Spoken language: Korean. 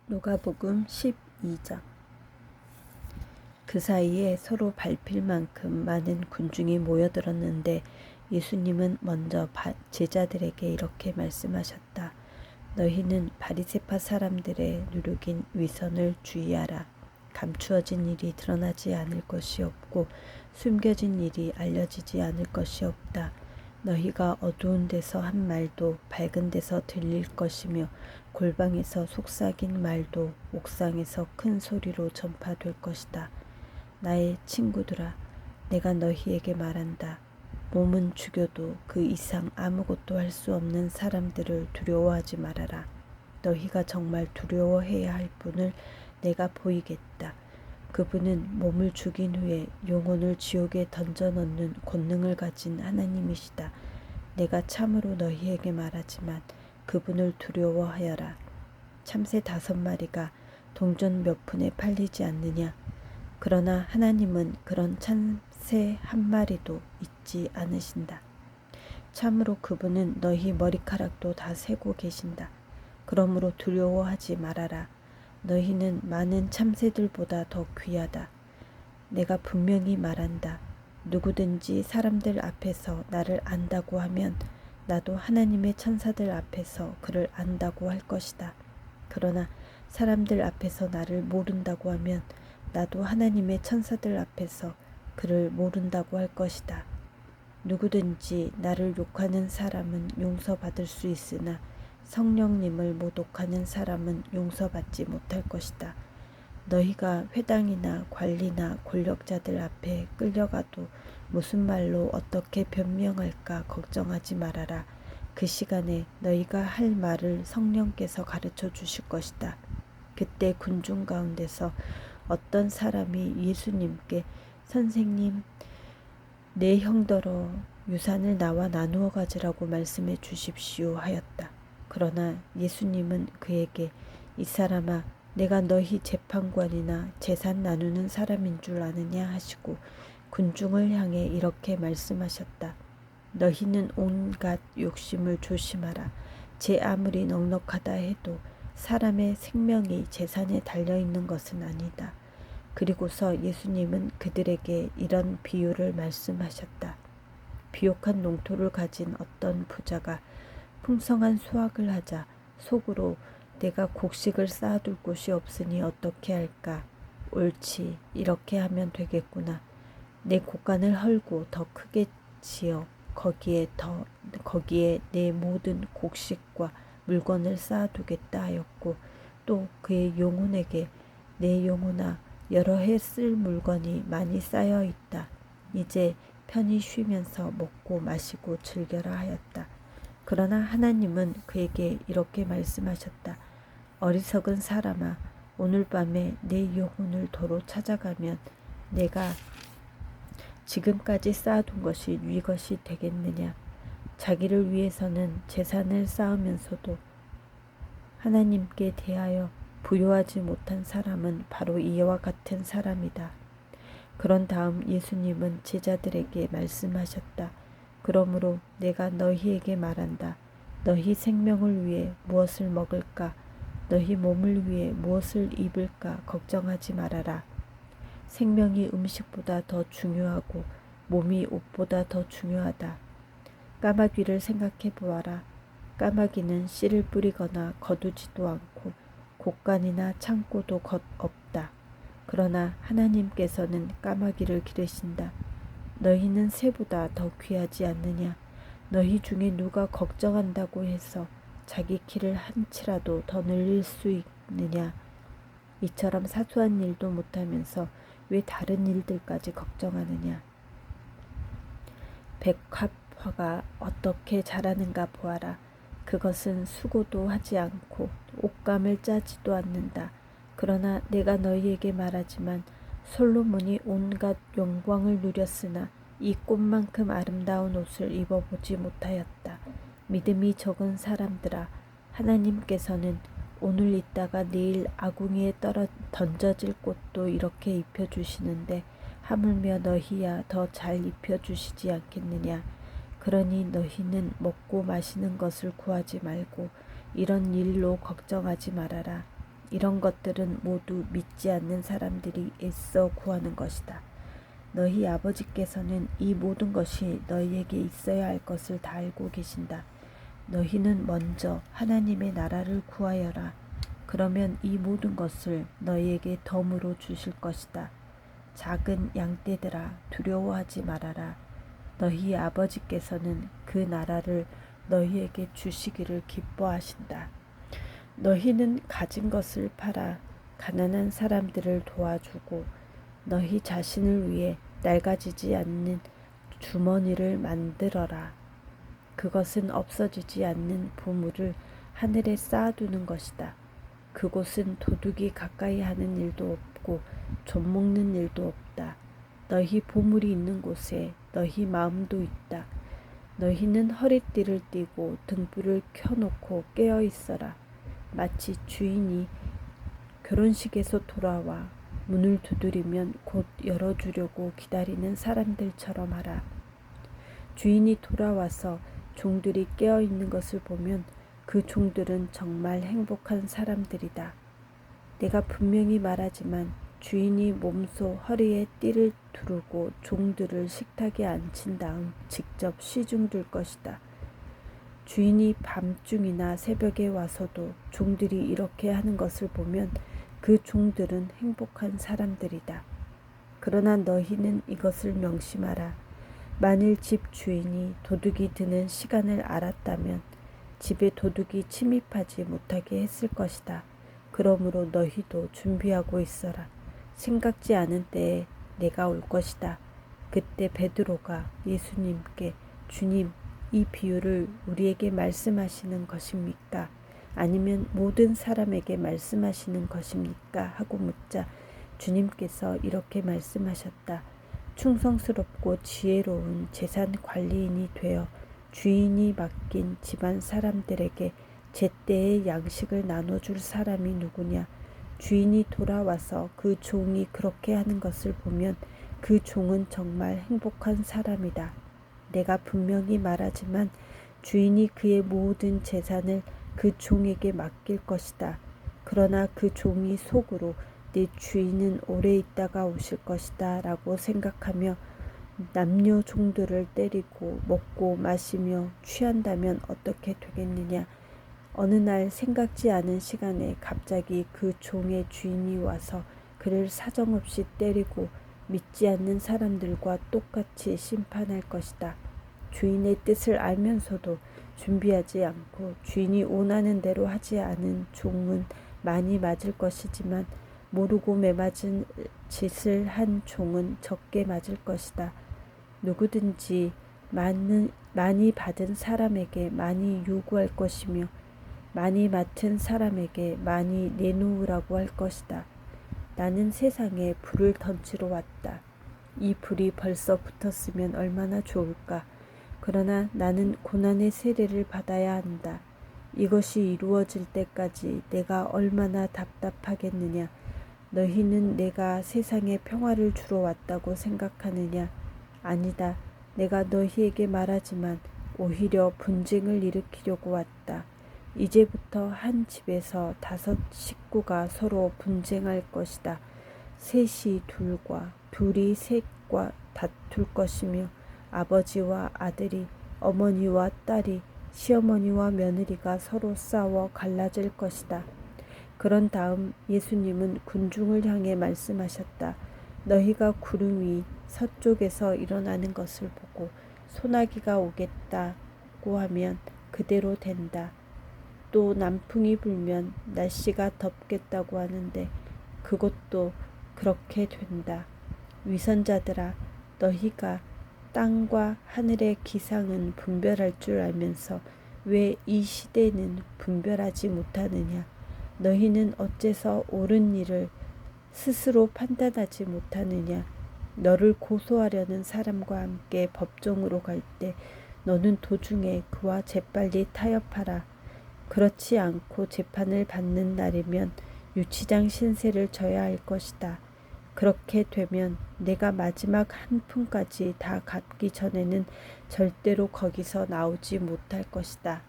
누가복음 12장. 그 사이에 서로 밟힐 만큼 많은 군중이 모여들었는데 예수님은 먼저 제자들에게 이렇게 말씀하셨다. 너희는 바리새파 사람들의 누룩인 위선을 주의하라. 감추어진 일이 드러나지 않을 것이 없고 숨겨진 일이 알려지지 않을 것이 없다. 너희가 어두운 데서 한 말도 밝은 데서 들릴 것이며 골방에서 속삭인 말도 옥상에서 큰 소리로 전파될 것이다. 나의 친구들아, 내가 너희에게 말한다. 몸은 죽여도 그 이상 아무것도 할 수 없는 사람들을 두려워하지 말아라. 너희가 정말 두려워해야 할 분을 내가 보이겠다. 그분은 몸을 죽인 후에 영혼을 지옥에 던져넣는 권능을 가진 하나님이시다. 내가 참으로 너희에게 말하지만 그분을 두려워하여라. 참새 5마리가 동전 몇 푼에 팔리지 않느냐? 그러나 하나님은 그런 참새 1마리도 잊지 않으신다. 참으로 그분은 너희 머리카락도 다 세고 계신다. 그러므로 두려워하지 말아라. 너희는 많은 참새들보다 더 귀하다. 내가 분명히 말한다. 누구든지 사람들 앞에서 나를 안다고 하면 나도 하나님의 천사들 앞에서 그를 안다고 할 것이다. 그러나 사람들 앞에서 나를 모른다고 하면 나도 하나님의 천사들 앞에서 그를 모른다고 할 것이다. 누구든지 나를 욕하는 사람은 용서받을 수 있으나 성령님을 모독하는 사람은 용서받지 못할 것이다. 너희가 회당이나 관리나 권력자들 앞에 끌려가도 무슨 말로 어떻게 변명할까 걱정하지 말아라. 그 시간에 너희가 할 말을 성령께서 가르쳐 주실 것이다. 그때 군중 가운데서 어떤 사람이 예수님께 선생님, 내 형더러 유산을 나와 나누어 가지라고 말씀해 주십시오 하였다. 그러나 예수님은 그에게 이 사람아, 내가 너희 재판관이나 재산 나누는 사람인 줄 아느냐 하시고 군중을 향해 이렇게 말씀하셨다. 너희는 온갖 욕심을 조심하라. 제 아무리 넉넉하다 해도 사람의 생명이 재산에 달려있는 것은 아니다. 그리고서 예수님은 그들에게 이런 비유를 말씀하셨다. 비옥한 농토를 가진 어떤 부자가 풍성한 수확을 하자 속으로 내가 곡식을 쌓아둘 곳이 없으니 어떻게 할까? 옳지, 이렇게 하면 되겠구나. 내 곡간을 헐고 더 크게 지어 거기에 내 모든 곡식과 물건을 쌓아두겠다 하였고, 또 그의 영혼에게 내 영혼아, 여러 해 쓸 물건이 많이 쌓여 있다. 이제 편히 쉬면서 먹고 마시고 즐겨라 하였다. 그러나 하나님은 그에게 이렇게 말씀하셨다. 어리석은 사람아, 오늘 밤에 내 영혼을 도로 찾아가면 내가 지금까지 쌓아둔 것이 네 것이 되겠느냐. 자기를 위해서는 재산을 쌓으면서도 하나님께 대하여 부요하지 못한 사람은 바로 이와 같은 사람이다. 그런 다음 예수님은 제자들에게 말씀하셨다. 그러므로 내가 너희에게 말한다. 너희 생명을 위해 무엇을 먹을까? 너희 몸을 위해 무엇을 입을까? 걱정하지 말아라. 생명이 음식보다 더 중요하고 몸이 옷보다 더 중요하다. 까마귀를 생각해 보아라. 까마귀는 씨를 뿌리거나 거두지도 않고 곡간이나 창고도 없다. 그러나 하나님께서는 까마귀를 기르신다. 너희는 새보다 더 귀하지 않느냐? 너희 중에 누가 걱정한다고 해서 자기 키를 한 치라도 더 늘릴 수 있느냐? 이처럼 사소한 일도 못하면서 왜 다른 일들까지 걱정하느냐? 백합화가 어떻게 자라는가 보아라. 그것은 수고도 하지 않고 옷감을 짜지도 않는다. 그러나 내가 너희에게 말하지만 솔로몬이 온갖 영광을 누렸으나 이 꽃만큼 아름다운 옷을 입어보지 못하였다. 믿음이 적은 사람들아, 하나님께서는 오늘 있다가 내일 아궁이에 던져질 꽃도 이렇게 입혀주시는데 하물며 너희야 더 잘 입혀주시지 않겠느냐. 그러니 너희는 먹고 마시는 것을 구하지 말고 이런 일로 걱정하지 말아라. 이런 것들은 모두 믿지 않는 사람들이 애써 구하는 것이다. 너희 아버지께서는 이 모든 것이 너희에게 있어야 할 것을 다 알고 계신다. 너희는 먼저 하나님의 나라를 구하여라. 그러면 이 모든 것을 너희에게 덤으로 주실 것이다. 작은 양떼들아, 두려워하지 말아라. 너희 아버지께서는 그 나라를 너희에게 주시기를 기뻐하신다. 너희는 가진 것을 팔아 가난한 사람들을 도와주고 너희 자신을 위해 낡아지지 않는 주머니를 만들어라. 그것은 없어지지 않는 보물을 하늘에 쌓아두는 것이다. 그곳은 도둑이 가까이 하는 일도 없고 좀먹는 일도 없다. 너희 보물이 있는 곳에 너희 마음도 있다. 너희는 허리띠를 띠고 등불을 켜놓고 깨어 있어라. 마치 주인이 결혼식에서 돌아와 문을 두드리면 곧 열어주려고 기다리는 사람들처럼 하라. 주인이 돌아와서 종들이 깨어 있는 것을 보면 그 종들은 정말 행복한 사람들이다. 내가 분명히 말하지만 주인이 몸소 허리에 띠를 두르고 종들을 식탁에 앉힌 다음 직접 시중들 것이다. 주인이 밤중이나 새벽에 와서도 종들이 이렇게 하는 것을 보면 그 종들은 행복한 사람들이다. 그러나 너희는 이것을 명심하라. 만일 집 주인이 도둑이 드는 시간을 알았다면 집에 도둑이 침입하지 못하게 했을 것이다. 그러므로 너희도 준비하고 있어라. 생각지 않은 때에 내가 올 것이다. 그때 베드로가 예수님께 주님, 이 비유를 우리에게 말씀하시는 것입니까? 아니면 모든 사람에게 말씀하시는 것입니까? 하고 묻자 주님께서 이렇게 말씀하셨다. 충성스럽고 지혜로운 재산 관리인이 되어 주인이 맡긴 집안 사람들에게 제때의 양식을 나눠줄 사람이 누구냐? 주인이 돌아와서 그 종이 그렇게 하는 것을 보면 그 종은 정말 행복한 사람이다. 내가 분명히 말하지만 주인이 그의 모든 재산을 그 종에게 맡길 것이다. 그러나 그 종이 속으로 내 주인은 오래 있다가 오실 것이다 라고 생각하며 남녀 종들을 때리고 먹고 마시며 취한다면 어떻게 되겠느냐. 어느 날 생각지 않은 시간에 갑자기 그 종의 주인이 와서 그를 사정없이 때리고 믿지 않는 사람들과 똑같이 심판할 것이다. 주인의 뜻을 알면서도 준비하지 않고 주인이 원하는 대로 하지 않은 종은 많이 맞을 것이지만 모르고 매맞은 짓을 한 종은 적게 맞을 것이다. 누구든지 많이 받은 사람에게 많이 요구할 것이며 많이 맡은 사람에게 많이 내놓으라고 할 것이다. 나는 세상에 불을 던지러 왔다. 이 불이 벌써 붙었으면 얼마나 좋을까. 그러나 나는 고난의 세례를 받아야 한다. 이것이 이루어질 때까지 내가 얼마나 답답하겠느냐. 너희는 내가 세상에 평화를 주러 왔다고 생각하느냐. 아니다. 내가 너희에게 말하지만 오히려 분쟁을 일으키려고 왔다. 이제부터 한 집에서 5 식구가 서로 분쟁할 것이다. 셋이 둘과 둘이 셋과 다툴 것이며 아버지와 아들이 어머니와 딸이 시어머니와 며느리가 서로 싸워 갈라질 것이다. 그런 다음 예수님은 군중을 향해 말씀하셨다. 너희가 구름이 서쪽에서 일어나는 것을 보고 소나기가 오겠다고 하면 그대로 된다. 또 남풍이 불면 날씨가 덥겠다고 하는데 그것도 그렇게 된다. 위선자들아, 너희가 땅과 하늘의 기상은 분별할 줄 알면서 왜 이 시대는 분별하지 못하느냐? 너희는 어째서 옳은 일을 스스로 판단하지 못하느냐? 너를 고소하려는 사람과 함께 법정으로 갈 때 너는 도중에 그와 재빨리 타협하라. 그렇지 않고 재판을 받는 날이면 유치장 신세를 져야 할 것이다. 그렇게 되면 내가 마지막 한 푼까지 다 갚기 전에는 절대로 거기서 나오지 못할 것이다.